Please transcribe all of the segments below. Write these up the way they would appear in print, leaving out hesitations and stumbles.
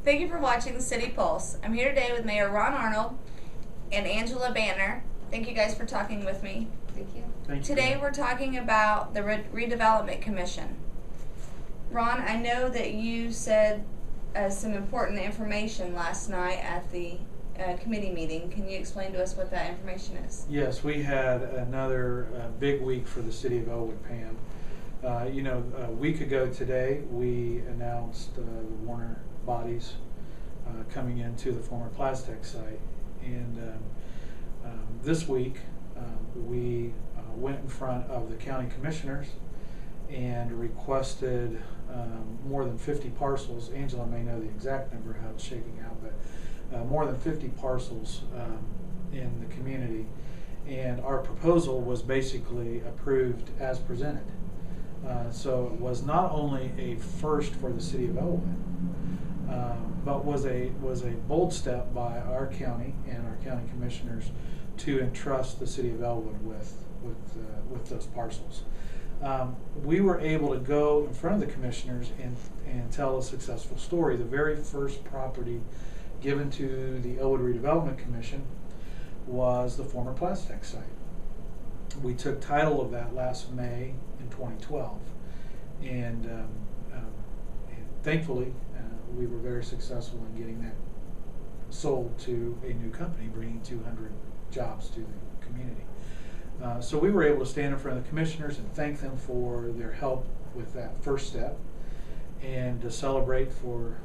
Thank you for watching the City Pulse. I'm here today with Mayor Ron Arnold and Angela Banner. Thank you guys for talking with me. Thank you. Today we're talking about the Redevelopment Commission. Ron, I know that you said some important information last night at the committee meeting. Can you explain to us what that information is? Yes, we had another big week for the city of Elwood, Pam. A week ago today, we announced the Warner bodies coming into the former Plastec site. And this week, we went in front of the county commissioners and requested more than 50 parcels. Angela may know the exact number, how it's shaking out, but more than 50 parcels in the community. And our proposal was basically approved as presented. So it was not only a first for the city of Elwood, but was a bold step by our county and our county commissioners to entrust the city of Elwood with those parcels. We were able to go in front of the commissioners and tell a successful story. The very first property given to the Elwood Redevelopment Commission was the former Plastec site. We took title of that last May in 2012, and thankfully we were very successful in getting that sold to a new company, bringing 200 jobs to the community. So we were able to stand in front of the commissioners and thank them for their help with that first step, and to celebrate for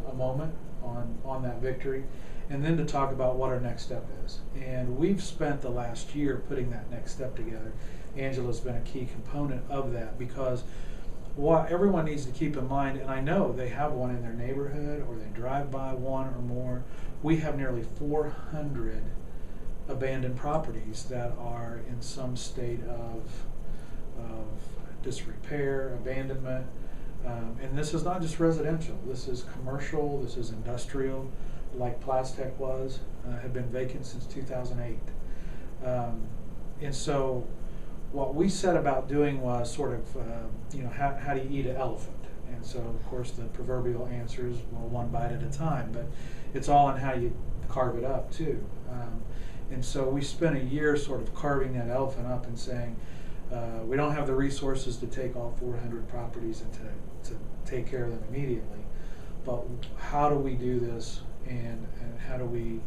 a moment on that victory, and then to talk about what our next step is. And we've spent the last year putting that next step together. Angela's been a key component of that, because what everyone needs to keep in mind, and I know they have one in their neighborhood or they drive by one or more, we have nearly 400 abandoned properties that are in some state of disrepair, abandonment. And this is not just residential, this is commercial, this is industrial, like Plastec was, had been vacant since 2008. And so what we set about doing was sort of, how do you eat an elephant? And so, of course, the proverbial answer is, well, one bite at a time, but it's all on how you carve it up, too. And so we spent a year sort of carving that elephant up and saying, we don't have the resources to take all 400 properties and to take care of them immediately, but how do we do this, and how do we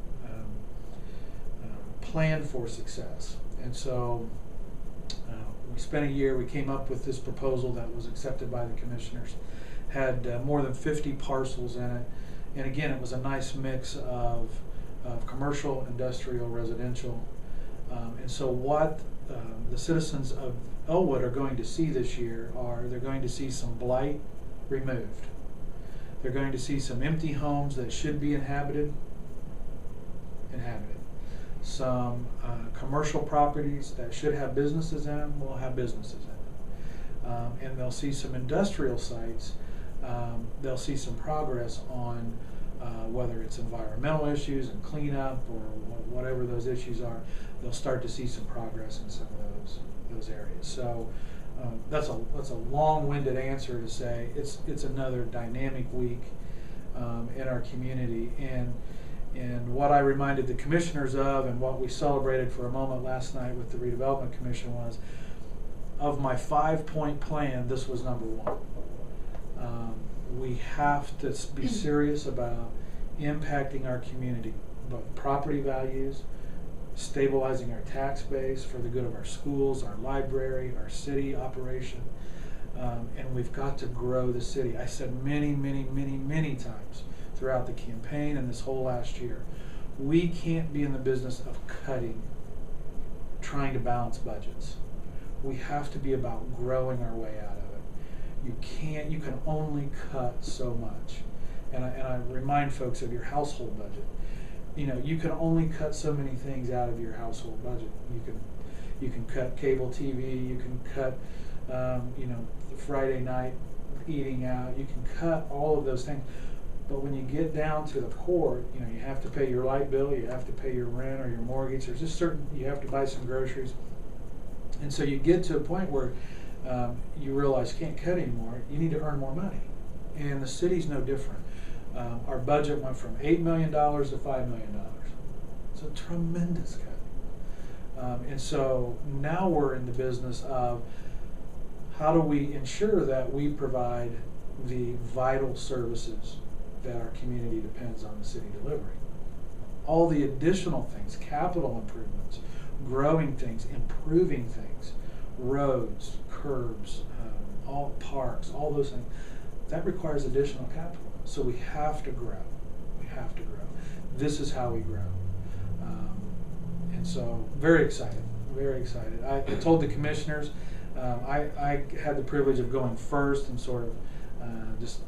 plan for success? And so we spent a year, we came up with this proposal that was accepted by the commissioners, had more than 50 parcels in it, and again, it was a nice mix of commercial, industrial, residential. And so what the citizens of Elwood are going to see this year they're going to see some blight removed. They're going to see some empty homes that should be inhabited. Some commercial properties that should have businesses in them will have businesses in them. And they'll see some industrial sites. They'll see some progress on whether it's environmental issues and cleanup or whatever those issues are. They'll start to see some progress in some of those areas. So that's a long-winded answer to say it's another dynamic week in our community. And what I reminded the commissioners of, and what we celebrated for a moment last night with the Redevelopment Commission, was, of my 5-point plan, this was number one. We have to be serious about impacting our community, both property values, stabilizing our tax base for the good of our schools, our library, our city operation, and we've got to grow the city. I said many times throughout the campaign and this whole last year, we can't be in the business of cutting, trying to balance budgets. We have to be about growing our way out of it. You can only cut so much. And I remind folks of your household budget. You can only cut so many things out of your household budget. You can cut cable TV, you can cut the Friday night eating out, you can cut all of those things. But when you get down to the core, you have to pay your light bill, you have to pay your rent or your mortgage, there's just you have to buy some groceries. And so you get to a point where you realize you can't cut anymore, you need to earn more money. And the city's no different. Our budget went from $8 million to $5 million. It's a tremendous cut. And so now we're in the business of how do we ensure that we provide the vital services that our community depends on the city delivering. All the additional things, capital improvements, growing things, improving things, roads, curbs, all parks, all those things, that requires additional capital. So we have to grow. We have to grow. This is how we grow. And so very excited, very excited. I told the commissioners, I had the privilege of going first and sort of just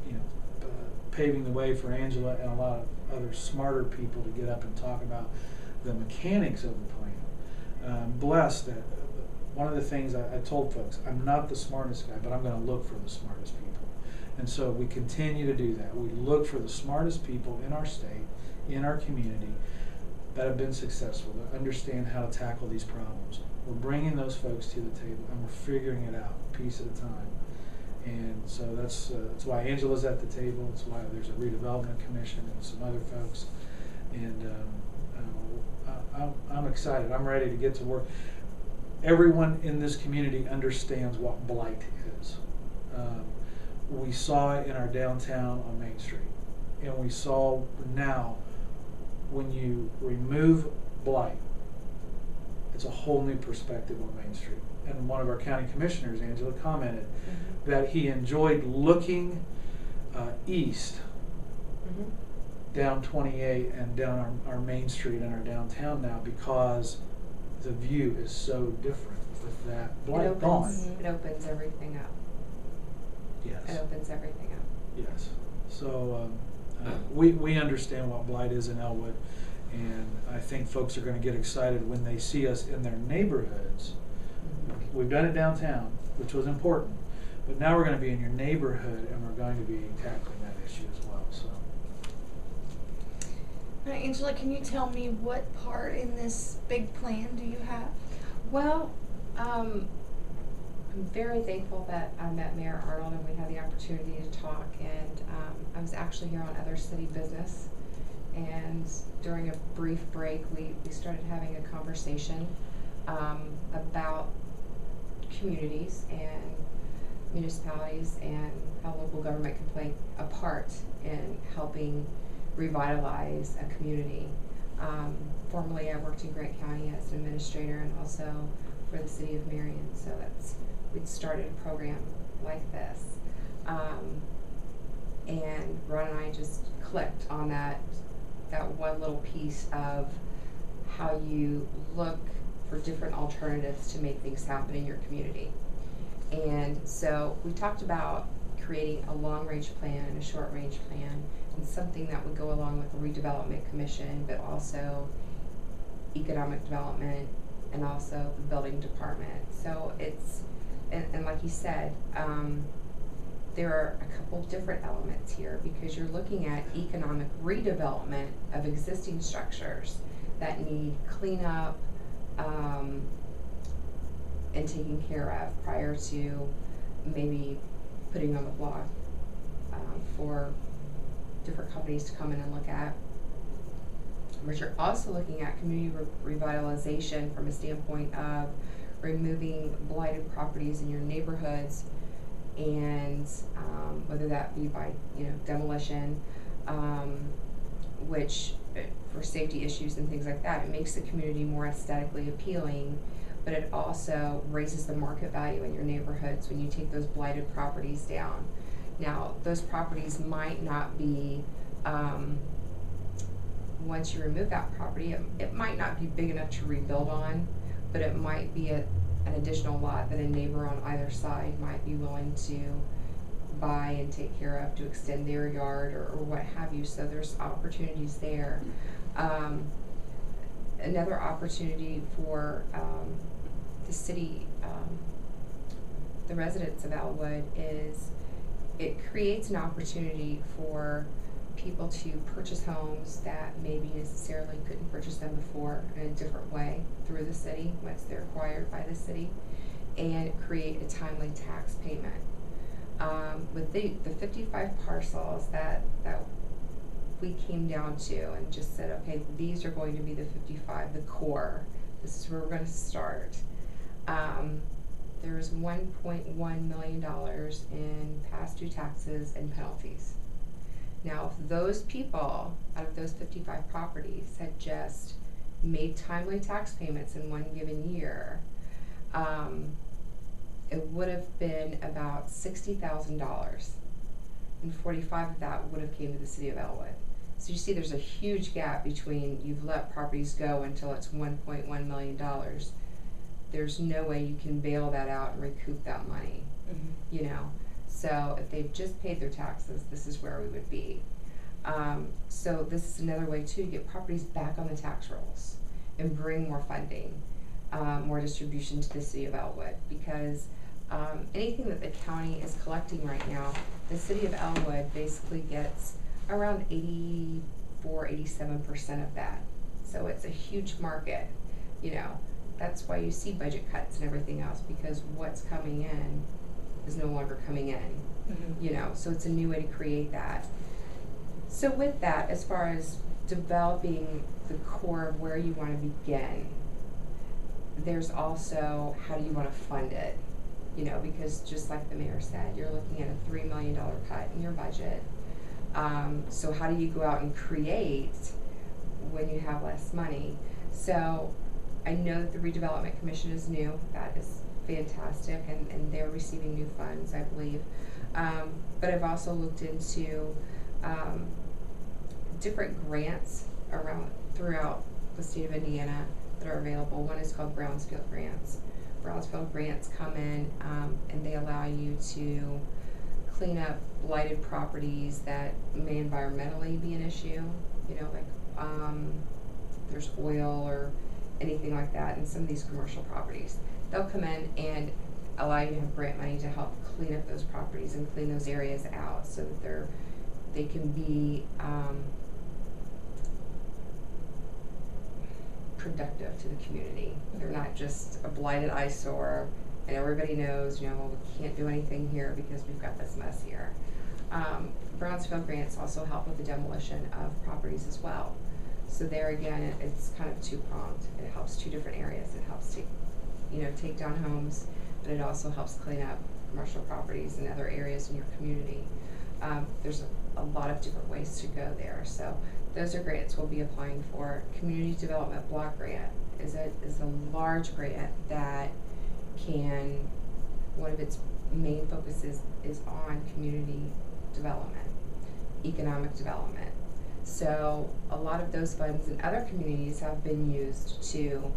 paving the way for Angela and a lot of other smarter people to get up and talk about the mechanics of the plan. Blessed that one of the things I told folks, I'm not the smartest guy, but I'm going to look for the smartest people. And so we continue to do that. We look for the smartest people in our state, in our community, that have been successful, that understand how to tackle these problems. We're bringing those folks to the table, and we're figuring it out piece at a time. And so that's why Angela's at the table. It's why there's a redevelopment commission and some other folks. And I'm excited. I'm ready to get to work. Everyone in this community understands what blight is. We saw it in our downtown on Main Street, and we saw now when you remove blight, it's a whole new perspective on Main Street. And one of our county commissioners, Angela, commented that he enjoyed looking east down 28 and down our Main Street and our downtown now, because the view is so different with that blight gone. It opens everything up. Yes. It opens everything up. Yes. So we understand what blight is in Elwood, and I think folks are going to get excited when they see us in their neighborhoods. We've done it downtown, which was important, but now we're going to be in your neighborhood, and we're going to be tackling that issue as well. So, Now, Angela, can you tell me what part in this big plan do you have? Well, I'm very thankful that I met Mayor Arnold and we had the opportunity to talk, and I was actually here on other city business, and during a brief break we started having a conversation about communities and municipalities and how local government can play a part in helping revitalize a community. Formerly I worked in Grant County as an administrator and also for the city of Marion, so we'd started a program like this. And Ron and I just clicked on that one little piece of how you look for different alternatives to make things happen in your community. And so we talked about creating a long-range plan and a short-range plan, and something that would go along with the redevelopment commission, but also economic development and also the building department. So it's, and like you said, there are a couple different elements here, because you're looking at economic redevelopment of existing structures that need cleanup and taken care of prior to maybe putting on the block for different companies to come in and look at. But you're also looking at community revitalization from a standpoint of removing blighted properties in your neighborhoods, and whether that be by demolition, which for safety issues and things like that, it makes the community more aesthetically appealing, but it also raises the market value in your neighborhoods when you take those blighted properties down. Now, those properties might not be, once you remove that property, it might not be big enough to rebuild on, but it might be an additional lot that a neighbor on either side might be willing to buy and take care of to extend their yard or what have you. So there's opportunities there. Another opportunity for the city, the residents of Elwood, is it creates an opportunity for people to purchase homes that maybe necessarily couldn't purchase them before in a different way through the city once they're acquired by the city, and create a timely tax payment. With the 55 parcels that we came down to and just said, okay, these are going to be the 55, the core, this is where we're going to start. There's $1.1 million in past due taxes and penalties. Now, if those people, out of those 55 properties, had just made timely tax payments in one given year, it would have been about $60,000, and 45 of that would have came to the city of Elwood. So you see there's a huge gap between you've let properties go until it's $1.1 million. There's no way you can bail that out and recoup that money, you know. So if they've just paid their taxes, this is where we would be. So this is another way too to get properties back on the tax rolls and bring more funding, more distribution to the city of Elwood, because anything that the county is collecting right now, the city of Elwood basically gets around 84–87% of that. So it's a huge market, you know. That's why you see budget cuts and everything else, because what's coming in is no longer coming in, you know. So it's a new way to create that. So with that, as far as developing the core of where you want to begin, there's also how do you want to fund it, you know, because just like the mayor said, you're looking at a $3 million cut in your budget. So how do you go out and create when you have less money? So I know that the redevelopment commission is new. That is fantastic, and they're receiving new funds, I believe. But I've also looked into different grants throughout the state of Indiana that are available. One is called Brownsfield grants. Brownsfield grants come in and they allow you to clean up blighted properties that may environmentally be an issue, you know, like there's oil or anything like that in some of these commercial properties. They'll come in and allow you to have grant money to help clean up those properties and clean those areas out so that they can be productive to the community. They're not just a blighted eyesore and everybody knows, you know, well, we can't do anything here because we've got this mess here. Brownsfield grants also help with the demolition of properties as well. So there again, it's kind of two-pronged. It helps two different areas. It helps take down homes, but it also helps clean up commercial properties and other areas in your community. There's a lot of different ways to go there. So those are grants we'll be applying for. Community Development Block Grant is a large grant that one of its main focuses is on community development, economic development. So a lot of those funds in other communities have been used to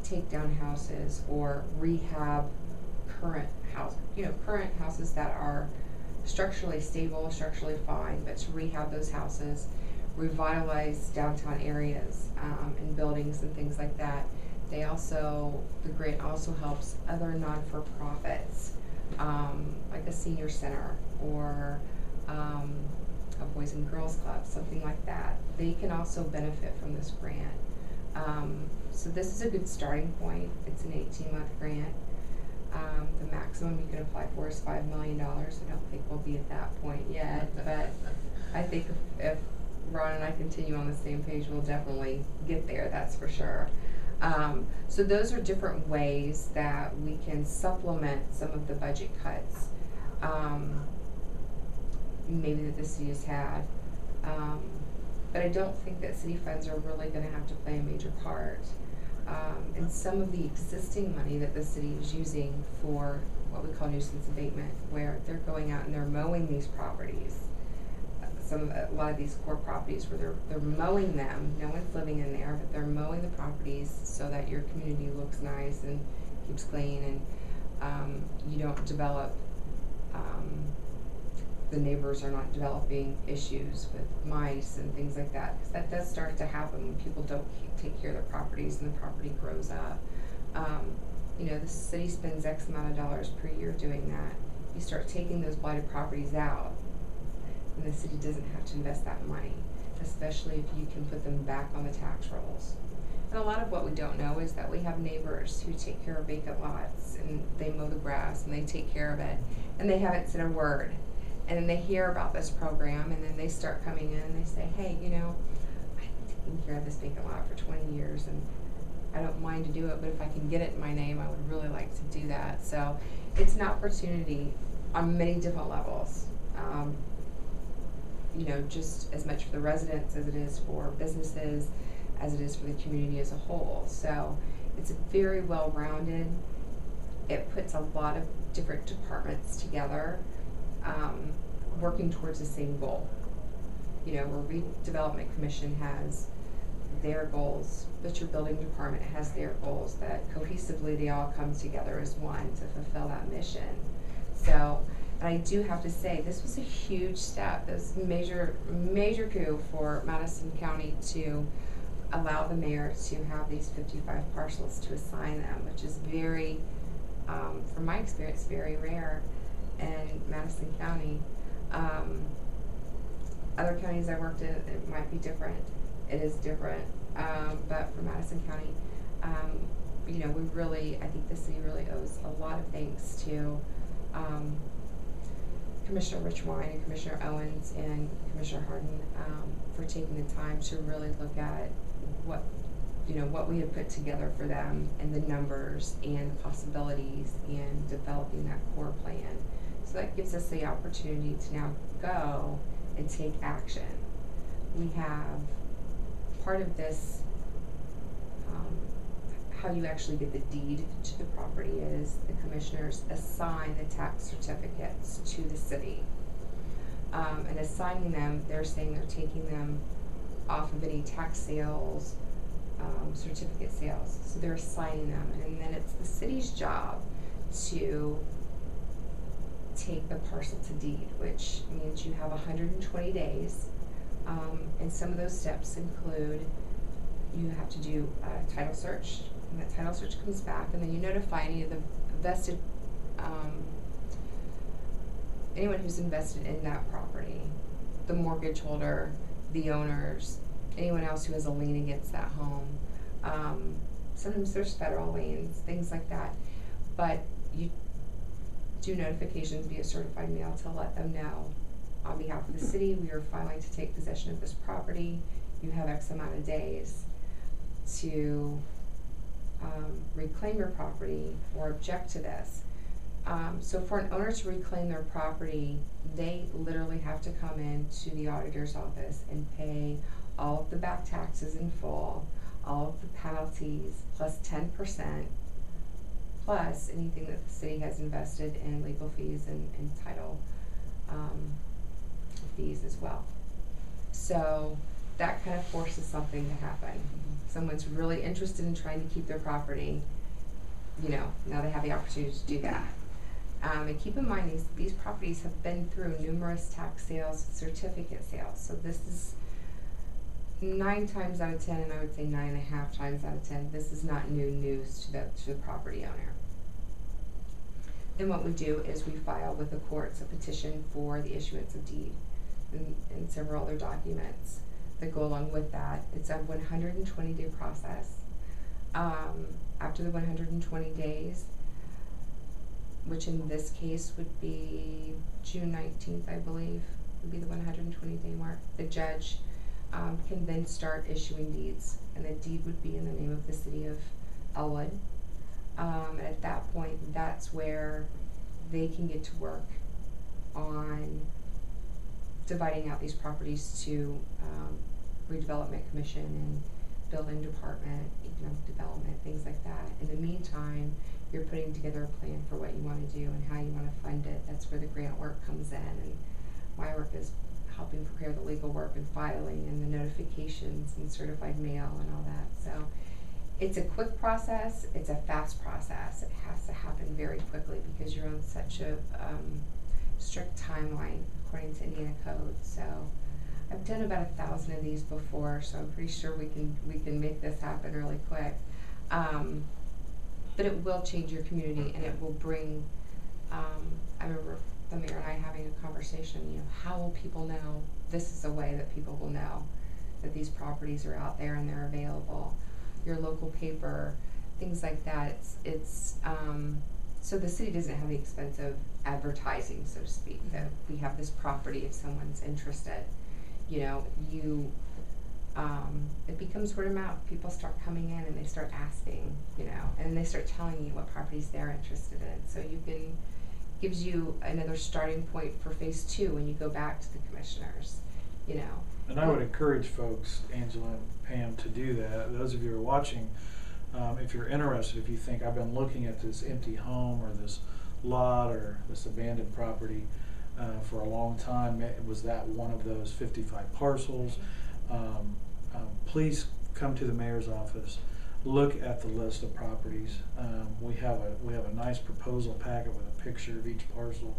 take down houses or rehab current houses that are structurally stable, structurally fine, but to rehab those houses, revitalize downtown areas and buildings and things like that. The grant also helps other non-for-profits, like a senior center or a Boys and Girls Club, something like that. They can also benefit from this grant. So this is a good starting point. It's an 18-month grant. The maximum you can apply for is $5 million. I don't think we'll be at that point yet, but I think if Ron and I continue on the same page, we'll definitely get there, that's for sure. So those are different ways that we can supplement some of the budget cuts maybe that the city has had. But I don't think that city funds are really going to have to play a major part. And some of the existing money that the city is using for what we call nuisance abatement, where they're going out and they're mowing these properties, a lot of these core properties where they're mowing them, no one's living in there, but they're mowing the properties so that your community looks nice and keeps clean, and you don't develop, the neighbors are not developing issues with mice and things like that, because that does start to happen when people don't take care of their properties and the property grows up. The city spends X amount of dollars per year doing that. You start taking those blighted properties out, and the city doesn't have to invest that money, especially if you can put them back on the tax rolls. And a lot of what we don't know is that we have neighbors who take care of vacant lots, and they mow the grass and they take care of it, and they haven't said a word. And then they hear about this program, and then they start coming in and they say, hey, you know, I've been taking care of this vacant lot for 20 years and I don't mind to do it, but if I can get it in my name, I would really like to do that. So it's an opportunity on many different levels. You know, just as much for the residents as it is for businesses, as it is for the community as a whole. So it's very well-rounded. It puts a lot of different departments together, working towards the same goal. You know, where Redevelopment Commission has their goals, but your building department has their goals, that cohesively they all come together as one to fulfill that mission. So, and I do have to say, this was a huge step. This was a major coup for Madison County to allow the mayor to have these 55 parcels to assign them, which is very, from my experience, very rare in Madison County. Other counties I worked in, it might be different. It is different, but for Madison County, you know, I think the city really owes a lot of thanks to Commissioner Richwine and Commissioner Owens and Commissioner Harden for taking the time to really look at what we had put together for them, and the numbers and the possibilities, and developing that core plan. So that gives us the opportunity to now go and take action. We have part of this, how you actually get the deed to the property is the commissioners assign the tax certificates to the city. And assigning them, they're saying they're taking them off of any tax sales, certificate sales. So they're assigning them, and then it's the city's job to take the parcel to deed, which means you have 120 days. And some of those steps include, you have to do a title search, and that title search comes back, and then you notify any of the vested, anyone who's invested in that property, the mortgage holder, the owners, anyone else who has a lien against that home. Sometimes there's federal liens, things like that, but you do notifications via certified mail to let them know, on behalf of the city, we are filing to take possession of this property. You have X amount of days to reclaim your property or object to this. So for an owner to reclaim their property, they literally have to come in to the auditor's office and pay all of the back taxes in full, all of the penalties, plus 10%, plus anything that the city has invested in legal fees and title fees as well. So that kind of forces something to happen. Someone's really interested in trying to keep their property, you know, now they have the opportunity to do that. And keep in mind, these properties have been through numerous tax sales, certificate sales. So this is 9 times out of 10, and I would say 9.5 times out of 10, this is not new news to the property owner. Then what we do is we file with the courts a petition for the issuance of deed and several other documents that go along with that. It's a 120-day process. After the 120 days, which in this case would be June 19th, I believe, would be the 120-day mark, the judge can then start issuing deeds, and the deed would be in the name of the city of Elwood. And at that point, that's where they can get to work on dividing out these properties to redevelopment commission and building department, economic development, things like that. In the meantime, you're putting together a plan for what you want to do and how you want to fund it. That's where the grant work comes in, and my work is helping prepare the legal work and filing and the notifications and certified mail and all that. So it's a quick process, it's a fast process. It has to happen very quickly because you're on such a strict timeline according to Indiana code. So I've done about 1,000 of these before, so I'm pretty sure we can make this happen really quick. But it will change your community, and it will bring, I remember the mayor and I having a conversation, you know, how will people know? This is a way that people will know that these properties are out there and they're available. Your local paper, things like that. It's So the city doesn't have the expense of advertising, so to speak, that we have this property if someone's interested. You know, it becomes word of mouth. People start coming in and they start asking, you know, and they start telling you what properties they're interested in. So gives you another starting point for phase 2 when you go back to the commissioners, you know. And I would encourage folks, Angela and Pam, to do that. Those of you who are watching, if you're interested, if you think I've been looking at this empty home or this lot or this abandoned property for a long time, was that one of those 55 parcels? Please come to the mayor's office. Look at the list of properties. We have a nice proposal packet with a picture of each parcel,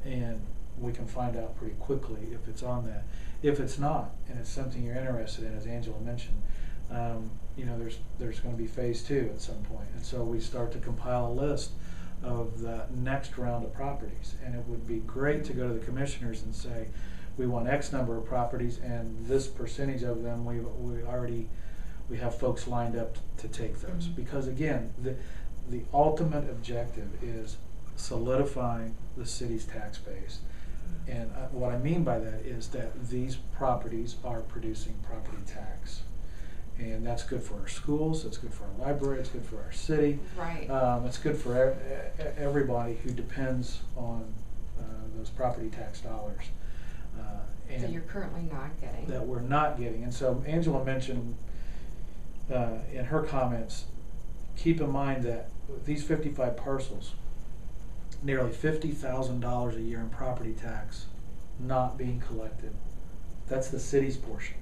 and we can find out pretty quickly if it's on that. If it's not, and it's something you're interested in, as Angela mentioned, you know, there's going to be phase 2 at some point, and so we start to compile a list of the next round of properties. And it would be great to go to the commissioners and say, we want X number of properties, and this percentage of them we have folks lined up to take those. Mm-hmm. Because again, the ultimate objective is solidifying the city's tax base. And what I mean by that is that these properties are producing property tax. And that's good for our schools, it's good for our library, it's good for our city. Right. It's good for everybody who depends on those property tax dollars. And that you're currently not getting. That we're not getting. And so Angela mentioned in her comments, keep in mind that these 55 parcels, nearly $50,000 a year in property tax not being collected. That's the city's portion.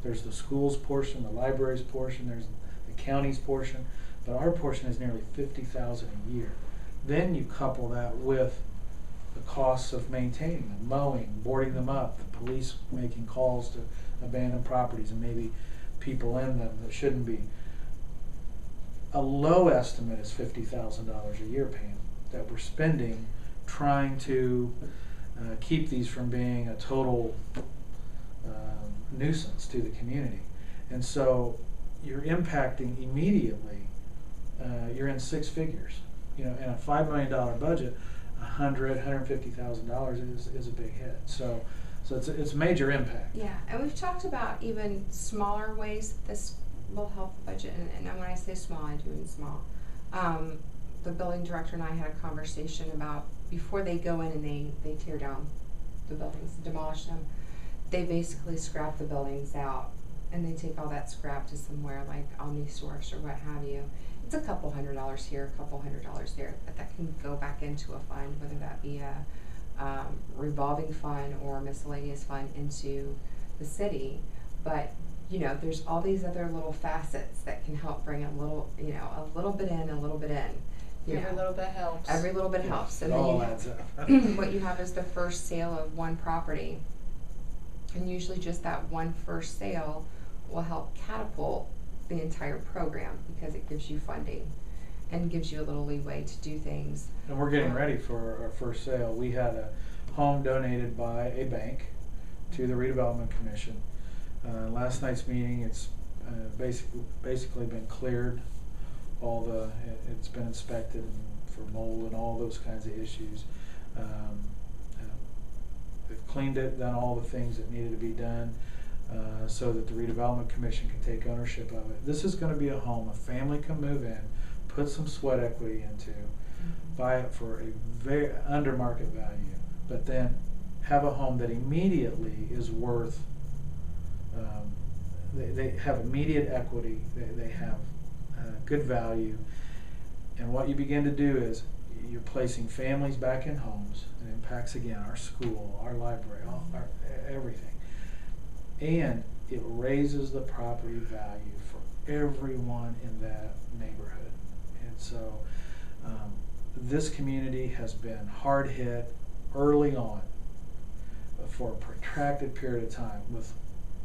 There's the school's portion, the library's portion, there's the county's portion, but our portion is nearly $50,000 a year. Then you couple that with the costs of maintaining them, mowing, boarding them up, the police making calls to abandoned properties and maybe people in them that shouldn't be. A low estimate is $50,000 a year, Pam, that we're spending trying to keep these from being a total nuisance to the community. And so you're impacting immediately, you're in 6 figures. You know, in a $5 million budget, $150,000 is a big hit. So it's major impact. Yeah, and we've talked about even smaller ways that this will help the budget, and when I say small, I do mean small. The building director and I had a conversation about before they go in and they tear down the buildings, demolish them, they basically scrap the buildings out, and they take all that scrap to somewhere like OmniSource or what have you. It's a couple $100 here, a couple $100 there, but that can go back into a fund, whether that be a revolving fund or a miscellaneous fund into the city. But you know, there's all these other little facets that can help bring a little, you know, a little bit in, a little bit in. Every little bit helps. Every little bit helps. And It then all adds up. what you have is the first sale of one property, and usually just that one first sale will help catapult the entire program because it gives you funding and gives you a little leeway to do things. And we're getting ready for our first sale. We had a home donated by a bank to the Redevelopment Commission. Last night's meeting, it's basically been cleared. It's been inspected for mold and all those kinds of issues. They've cleaned it, done all the things that needed to be done so that the Redevelopment Commission can take ownership of it. This is going to be a home a family can move in, put some sweat equity into, buy it for a very under market value, but then have a home that immediately is worth, they have immediate equity, they have good value, and what you begin to do is you're placing families back in homes. It impacts again our school, our library, everything, and it raises the property value for everyone in that neighborhood. And so this community has been hard hit early on for a protracted period of time with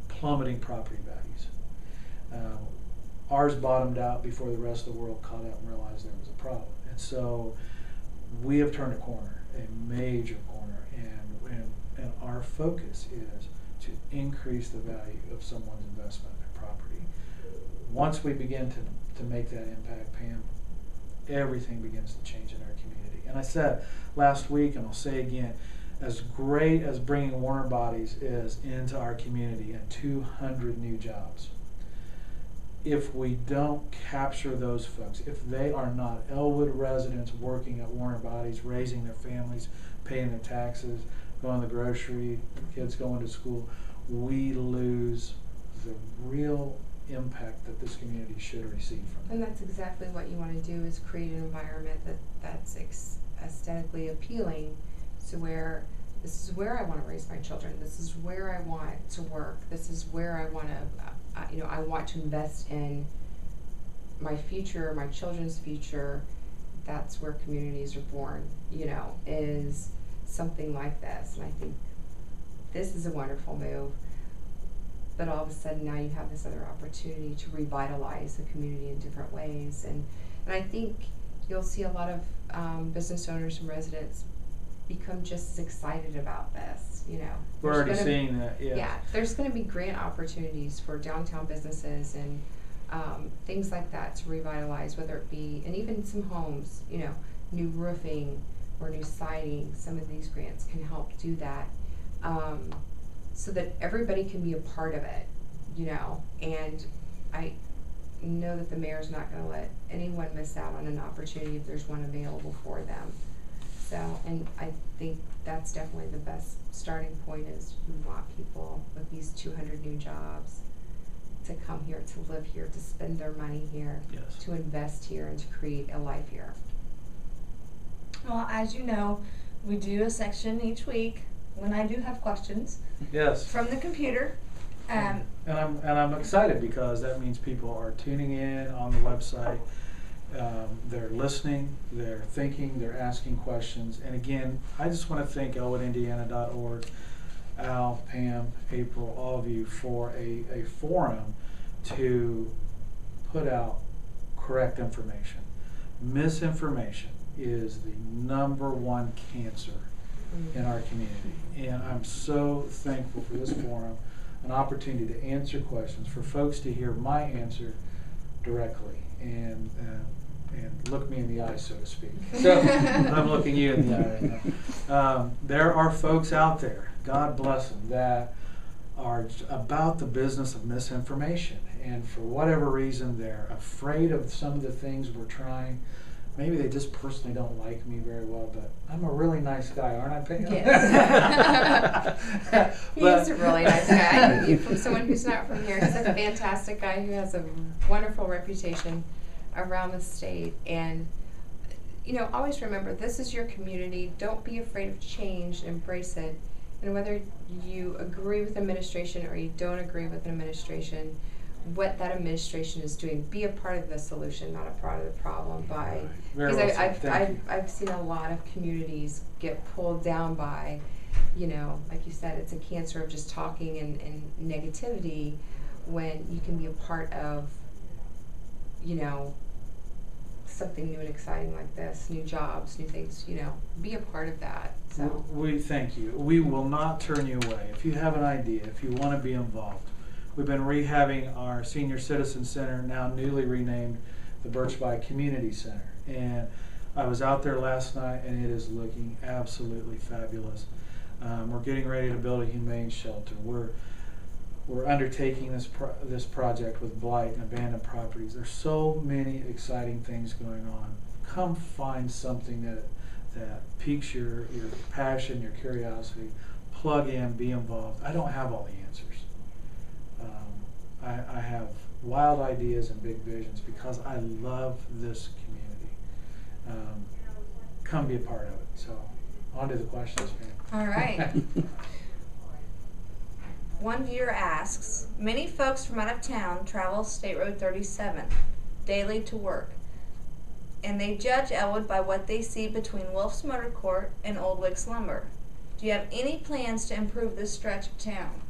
plummeting property values. Ours bottomed out before the rest of the world caught up and realized there was a problem. And so we have turned a corner, a major corner, and our focus is to increase the value of someone's investment in their property. Once we begin to make that impact, Pam, everything begins to change in our community. And I said last week, and I'll say again, as great as bringing Warner Bodies is into our community and 200 new jobs, if we don't capture those folks, if they are not Elwood residents working at Warner Bodies, raising their families, paying their taxes, going to the grocery, kids going to school, we lose the real impact that this community should receive from it. And that's exactly what you want to do, is create an environment that's aesthetically appealing, to where this is where I want to raise my children, this is where I want to work, this is where I want to, I want to invest in my future, my children's future. That's where communities are born, is something like this. And I think this is a wonderful move. But all of a sudden now you have this other opportunity to revitalize the community in different ways. And I think you'll see a lot of business owners and residents become just as excited about this, We're already seeing that, yes. Yeah, there's going to be grant opportunities for downtown businesses and things like that to revitalize, whether it be, and even some homes, new roofing or new siding. Some of these grants can help do that. So that everybody can be a part of it, and I know that the mayor's not going to let anyone miss out on an opportunity if there's one available for them. So, and I think that's definitely the best starting point, is we want people with these 200 new jobs to come here, to live here, to spend their money here, Yes. to invest here, and to create a life here. Well, as you know, we do a section each week when I do have questions. Yes. From the computer. And I'm excited, because that means people are tuning in on the website. They're listening, they're thinking, they're asking questions. And again, I just want to thank ElwoodIndiana.org, Al, Pam, April, all of you for a forum to put out correct information. Misinformation is the #1 cancer in our community, and I'm so thankful for this forum, an opportunity to answer questions, for folks to hear my answer directly and look me in the eye, so to speak. So I'm looking you in the eye right now. There are folks out there, God bless them, that are about the business of misinformation, and for whatever reason they're afraid of some of the things we're trying. Maybe they just personally don't like me very well, but I'm a really nice guy, aren't I, Pam? Yes. He's a really nice guy. From someone who's not from here, he's a fantastic guy who has a wonderful reputation around the state. And, always remember, this is your community. Don't be afraid of change. Embrace it. And whether you agree with administration or you don't agree with an administration, what that administration is doing, be a part of the solution, not a part of the problem. Because I've seen a lot of communities get pulled down by, like you said, it's a cancer of just talking and negativity, when you can be a part of, something new and exciting like this, new jobs, new things, be a part of that. So we thank you. We will not turn you away. If you have an idea, if you want to be involved. We've been rehabbing our senior citizen center, now newly renamed the Birchby Community Center. And I was out there last night, and it is looking absolutely fabulous. We're getting ready to build a humane shelter. We're undertaking this project with blight and abandoned properties. There's so many exciting things going on. Come find something that piques your passion, your curiosity. Plug in, be involved. I don't have all the answers. I have wild ideas and big visions, because I love this community. Come be a part of it. So, on to the questions, man. All right. One viewer asks, many folks from out of town travel State Road 37 daily to work, and they judge Elwood by what they see between Wolf's Motor Court and Old Wicks Lumber. Do you have any plans to improve this stretch of town?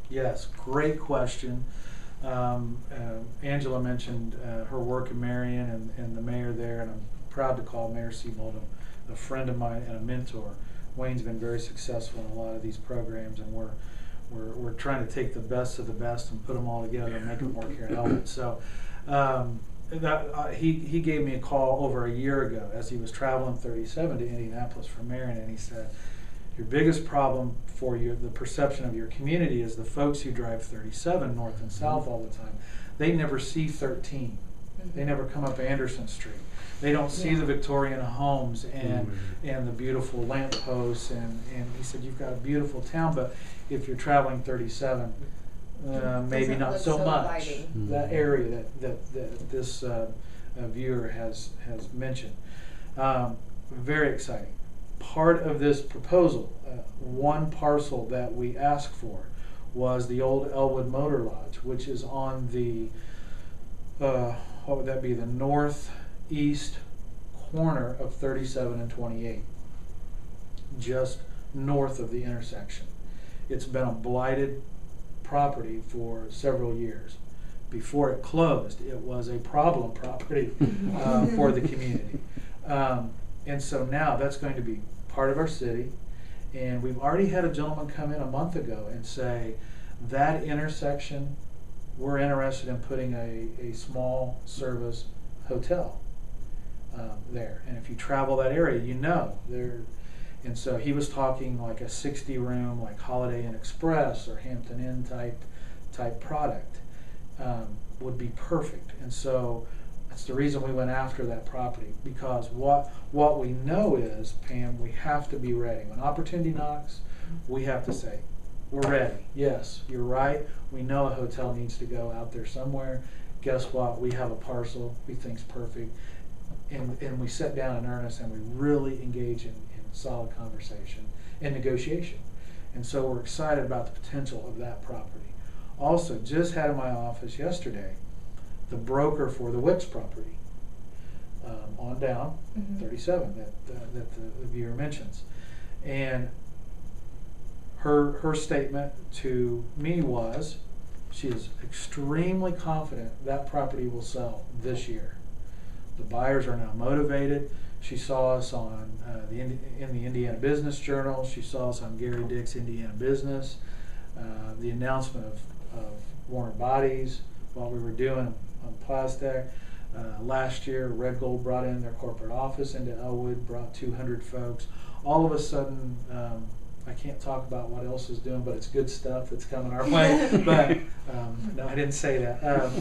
Yes, great question. Angela mentioned her work in Marion and the mayor there, and I'm proud to call Mayor Seabold a friend of mine and a mentor. Wayne's been very successful in a lot of these programs, and we're trying to take the best of the best and put them all together and make them work here in Elwood. So he gave me a call over a year ago as he was traveling 37 to Indianapolis from Marion, and he said, your biggest problem for the perception of your community is the folks who drive 37 north and south all the time. They never see 13. They never come up Anderson Street. They don't see the Victorian homes and the beautiful lampposts. And he said, you've got a beautiful town, but if you're traveling 37, maybe not so much. That area that this viewer has mentioned. Very exciting. Part of this proposal, one parcel that we asked for was the old Elwood Motor Lodge, which is on the, what would that be, the northeast corner of 37 and 28, just north of the intersection. It's been a blighted property for several years. Before it closed, it was a problem property for the community. And so now that's going to be part of our city. And we've already had a gentleman come in a month ago and say, that intersection, we're interested in putting a small service hotel there. And if you travel that area, you know there. And so he was talking like a 60-room, like Holiday Inn Express or Hampton Inn type product would be perfect. And so that's the reason we went after that property, because what we know is, Pam, we have to be ready. When opportunity knocks, we have to say, we're ready. Yes, you're right. We know a hotel needs to go out there somewhere. Guess what? We have a parcel we think's perfect. And we sit down in earnest and we really engage in solid conversation and negotiation. And so we're excited about the potential of that property. Also, just had in my office yesterday the broker for the Wicks property on down 37 that the viewer mentions. And her statement to me was, she is extremely confident that property will sell this year. The buyers are now motivated. She saw us on in the Indiana Business Journal. She saw us on Gary Dick's Indiana Business. The announcement of Warner Bodies, what we were doing on Plastec. Last year, Red Gold brought in their corporate office into Elwood, brought 200 folks. All of a sudden, I can't talk about what else is doing, but it's good stuff that's coming our way. But no, I didn't say that.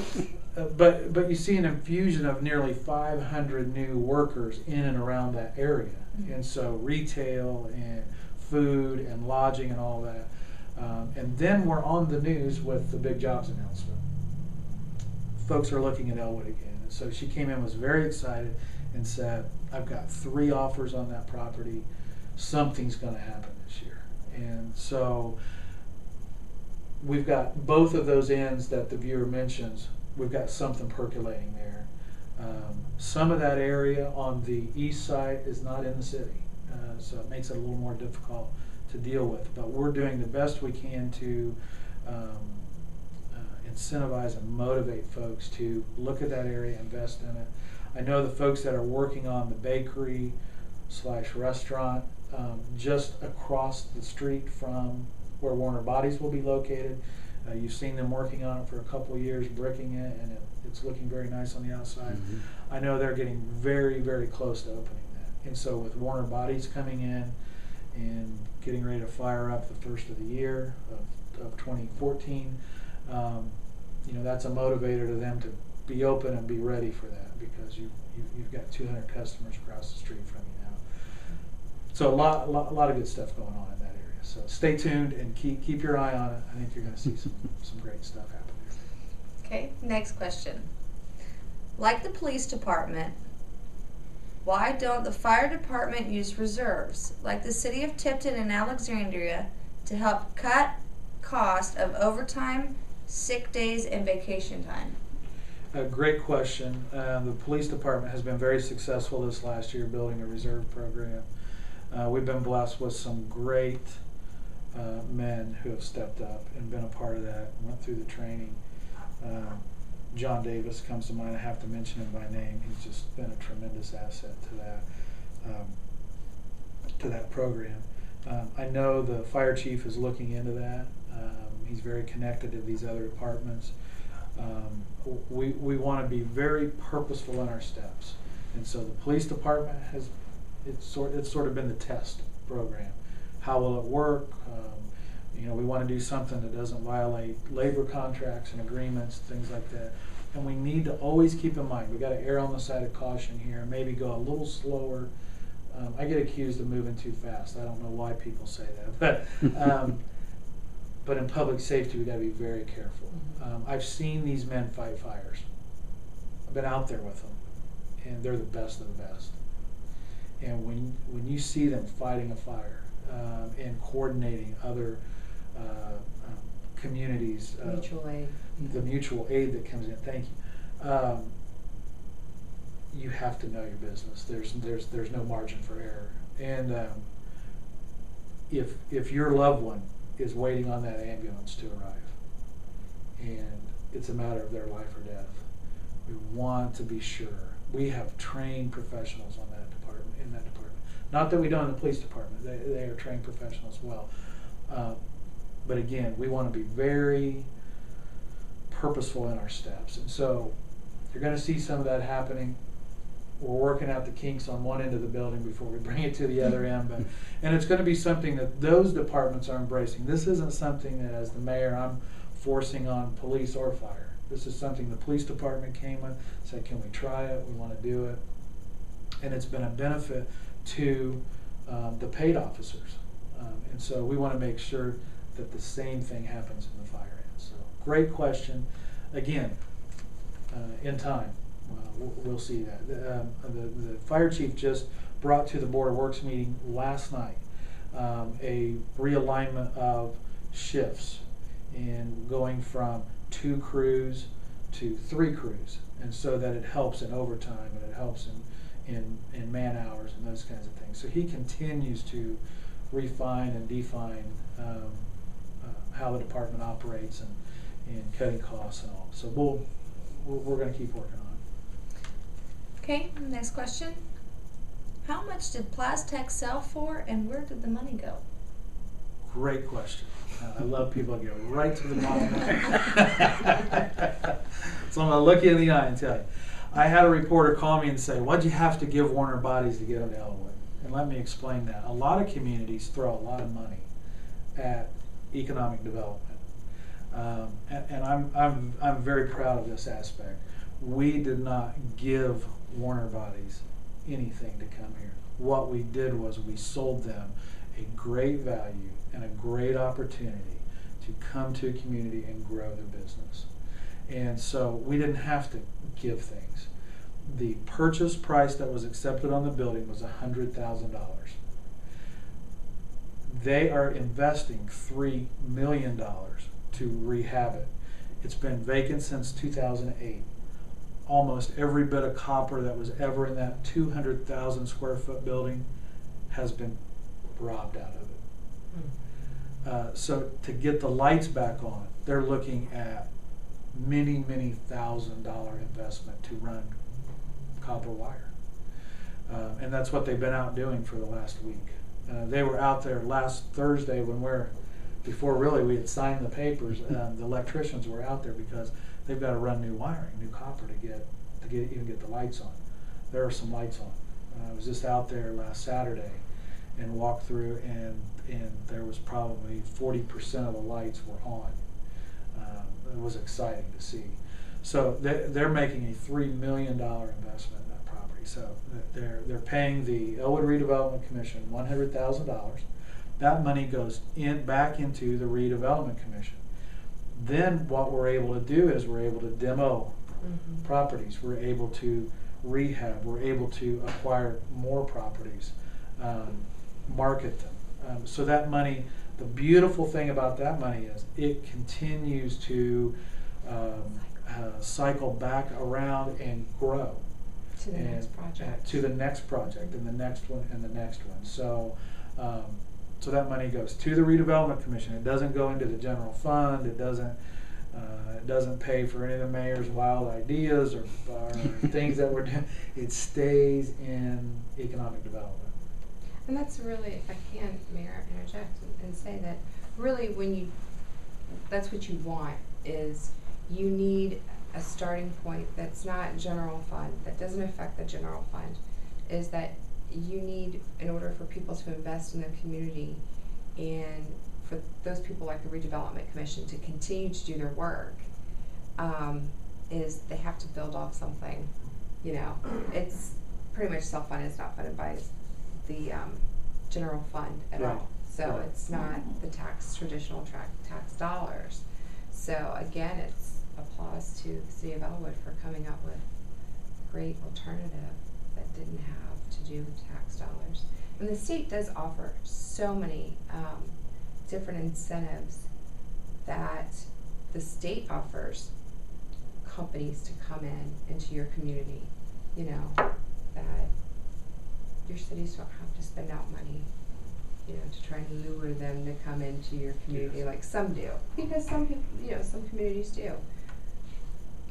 But you see an infusion of nearly 500 new workers in and around that area. And so retail and food and lodging and all that. And then we're on the news with the big jobs announcement. Folks are looking at Elwood again. And so she came in, was very excited, and said, I've got 3 offers on that property. Something's going to happen this year. And so we've got both of those ends that the viewer mentions. We've got something percolating there. Some of that area on the east side is not in the city, so it makes it a little more difficult to deal with. But we're doing the best we can to incentivize and motivate folks to look at that area, invest in it. I know the folks that are working on the bakery / restaurant just across the street from where Warner Bodies will be located. You've seen them working on it for a couple of years, bricking it, and it's looking very nice on the outside. I know they're getting very, very close to opening that. And so with Warner Bodies coming in and getting ready to fire up the first of the year of 2014, that's a motivator to them to be open and be ready for that, because you've got 200 customers across the street from you now. So a lot of good stuff going on in that area. So stay tuned and keep your eye on it. I think you're going to see some great stuff happen there. Okay, next question. Like the police department, why don't the fire department use reserves, like the city of Tipton and Alexandria, to help cut cost of overtime, sick days, and vacation time? A great question. The police department has been very successful this last year building a reserve program. We've been blessed with some great men who have stepped up and been a part of that, went through the training. John Davis comes to mind. I have to mention him by name. He's just been a tremendous asset to that program. I know the fire chief is looking into that. He's very connected to these other departments. We want to be very purposeful in our steps. And so the police department it's sort of been the test program. How will it work? We want to do something that doesn't violate labor contracts and agreements, things like that. And we need to always keep in mind, we got to err on the side of caution here, maybe go a little slower. I get accused of moving too fast. I don't know why people say that, but in public safety, we got to be very careful. I've seen these men fight fires. I've been out there with them, and they're the best of the best. And when you see them fighting a fire and coordinating other communities, mutual aid, the mutual aid that comes in. Thank you. You have to know your business. There's no margin for error. And if your loved one is waiting on that ambulance to arrive, and it's a matter of their life or death, we want to be sure we have trained professionals on that department. In that department, not that we don't in the police department. They are trained professionals as well. But again, we want to be very purposeful in our steps. And so you're going to see some of that happening. We're working out the kinks on one end of the building before we bring it to the other end. And it's going to be something that those departments are embracing. This isn't something that, as the mayor, I'm forcing on police or fire. This is something the police department came with, said, can we try it? We want to do it. And it's been a benefit to the paid officers. And so we want to make sure that the same thing happens in the fire end. So great question. Again, in time, we'll see that. The fire chief just brought to the Board of Works meeting last night a realignment of shifts and going from 2 crews to 3 crews, and so that it helps in overtime and it helps in man hours and those kinds of things. So he continues to refine and define how the department operates and cutting costs and all. So we're going to keep working on it. Okay, next question. How much did Plastec sell for, and where did the money go? Great question. I love people that get right to the bottom. So I'm going to look you in the eye and tell you. I had a reporter call me and say, what'd you have to give Warner Bodies to get them to Elwood? And let me explain that. A lot of communities throw a lot of money at economic development. And I'm very proud of this aspect. We did not give Warner Bodies anything to come here. What we did was we sold them a great value and a great opportunity to come to a community and grow their business. And so we didn't have to give things. The purchase price that was accepted on the building was $100,000. They are investing $3 million to rehab it. It's been vacant since 2008. Almost every bit of copper that was ever in that 200,000 square foot building has been robbed out of it. So to get the lights back on, they're looking at many $1,000 investment to run copper wire. And that's what they've been out doing for the last week. They were out there last Thursday before really we had signed the papers. The electricians were out there because they've got to run new wiring, new copper to even get the lights on. There are some lights on. I was just out there last Saturday and walked through, and there was probably 40% of the lights were on. It was exciting to see. So they're making a $3 million investment in that property. So they're paying the Elwood Redevelopment Commission $100,000. That money goes back into the Redevelopment Commission. Then what we're able to do is we're able to demo properties. We're able to rehab. We're able to acquire more properties, market them. So that money, the beautiful thing about that money is it continues to cycle back around and grow. To the next project. To the next project and the next one and the next one. So so that money goes to the Redevelopment Commission. It doesn't go into the general fund. It doesn't pay for any of the mayor's wild ideas or things that we're doing. It stays in economic development. And that's really, if I can, Mayor, interject and say that really that's what you want is you need a starting point that's not general fund, that doesn't affect the general fund, is that you need, in order for people to invest in their community and for those people like the Redevelopment Commission to continue to do their work, is they have to build off something. You know, it's pretty much self-funded. It's not funded by the general fund at Right. all. So Right. it's not the traditional tax dollars. So again, it's applause to the city of Elwood for coming up with a great alternative that didn't have to do with tax dollars. And the state does offer so many different incentives that the state offers companies to come into your community, you know, that your cities don't have to spend out money, you know, to try and lure them to come into your community. Yes. Like some do, because some people, you know, some communities do.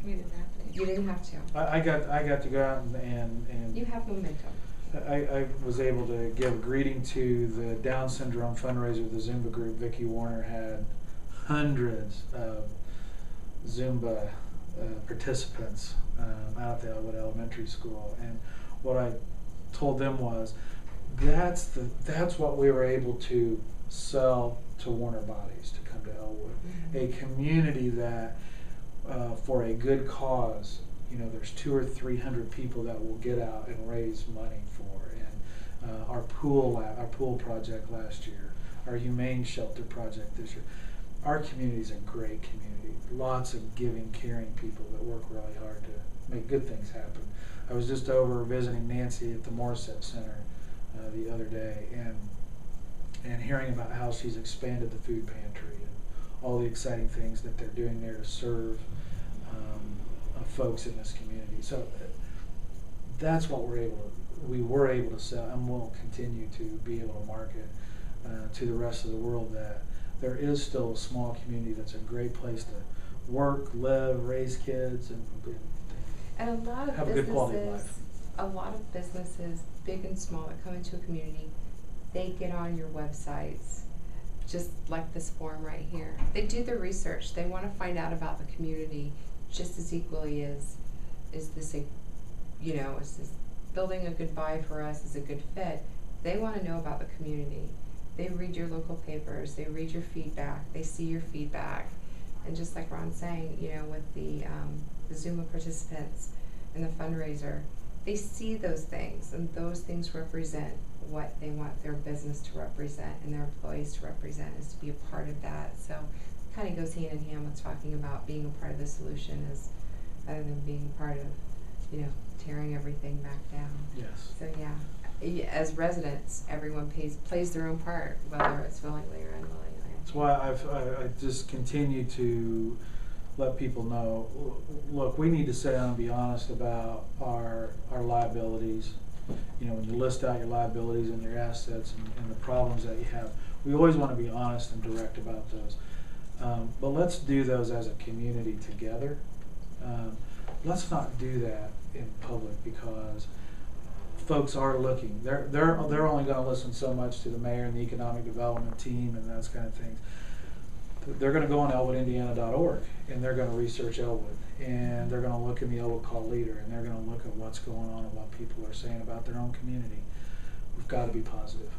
We didn't have to. You didn't have to. I got to go out and You have momentum. I was able to give a greeting to the Down syndrome fundraiser, the Zumba group. Vicki Warner had hundreds of Zumba participants out at the Elwood Elementary School, and what I told them was, that's what we were able to sell to Warner Bodies to come to Elwood, a community that for a good cause, you know, there's 200 or 300 people that will get out and raise money for, and our pool project last year, our humane shelter project this year. Our community is a great community. Lots of giving, caring people that work really hard to make good things happen. I was just over visiting Nancy at the Morissette Center the other day, and hearing about how she's expanded the food pantry and all the exciting things that they're doing there to serve folks in this community. So that's what we were able to sell, and will continue to be able to market to the rest of the world, that there is still a small community that's a great place to work, live, raise kids, and a lot of have a good quality of life. A lot of businesses, big and small, that come into a community, they get on your websites, just like this forum right here. They do their research. They want to find out about the community just as equally as, is this a, you know, is this building a good buy for us, is a good fit. They want to know about the community. They read your local papers, they read your feedback, they see your feedback. And just like Ron's saying, you know, with the Zumba participants and the fundraiser, they see those things, and those things represent what they want their business to represent and their employees to represent, is to be a part of that. So it kind of goes hand in hand with talking about being a part of the solution, as rather than being part of, you know, tearing everything back down. Yes. So yeah, as residents, everyone plays their own part, whether it's willingly or unwillingly. That's why I just continue to let people know, look, we need to sit down and be honest about our liabilities. You know, when you list out your liabilities and your assets and the problems that you have, we always want to be honest and direct about those. But let's do those as a community together. Let's not do that in public, because folks are looking. They're only going to listen so much to the mayor and the economic development team and those kind of things. They're going to go on elwoodindiana.org, and they're going to research Elwood, and they're going to look in the Elwood Call Leader, and they're going to look at what's going on and what people are saying about their own community. We've got to be positive.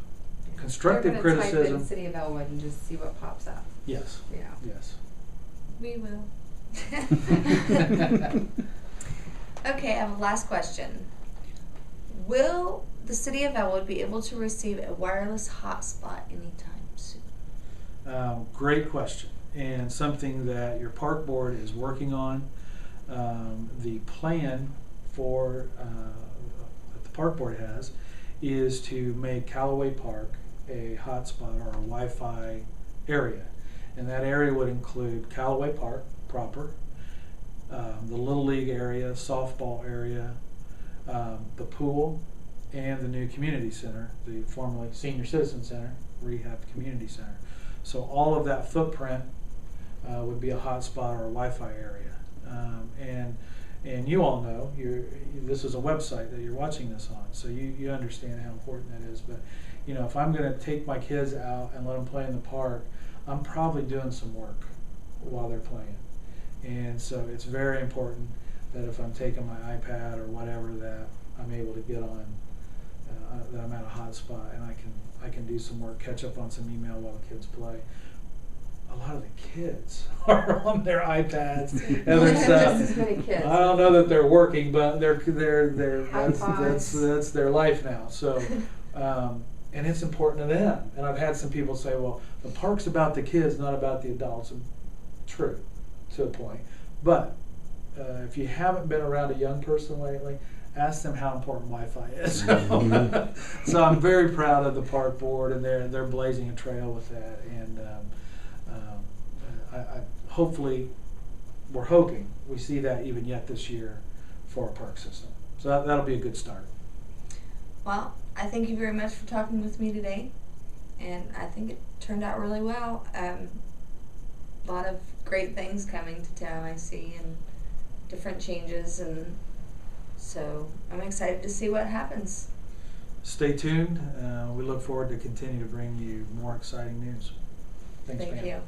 Constructive criticism. Type in City of Elwood and just see what pops up. Yes. Yeah. Yes. We will. Okay, I have a last question. Will the city of Elwood be able to receive a wireless hotspot anytime soon? Great question, and something that your park board is working on. The plan for that the park board has is to make Callaway Park a hotspot or a Wi-Fi area, and that area would include Callaway Park proper, the Little League area, softball area, the pool, and the new community center, the formerly Senior Citizen Center, Rehab Community Center. So all of that footprint would be a hotspot or a Wi-Fi area. And you all know, this is a website that you're watching this on, so you understand how important that is. But you know, if I'm going to take my kids out and let them play in the park, I'm probably doing some work while they're playing. And so it's very important that if I'm taking my iPad or whatever, that I'm able to get on, that I'm at a hot spot and I can do some work, catch up on some email while the kids play. A lot of the kids are on their iPads and their stuff. Just as many kids. I don't know that they're working, but they're iPods. that's their life now. So, and it's important to them. And I've had some people say, "Well, the park's about the kids, not about the adults." And true, to a point. But if you haven't been around a young person lately, ask them how important Wi-Fi is. So I'm very proud of the park board, and they're blazing a trail with that. And I hopefully, we're hoping we see that even yet this year for our park system. So that'll be a good start. Well, I thank you very much for talking with me today, and I think it turned out really well. A lot of great things coming to town, I see, and different changes, and so I'm excited to see what happens. Stay tuned. We look forward to continue to bring you more exciting news. Thanks, Thank Pam. you.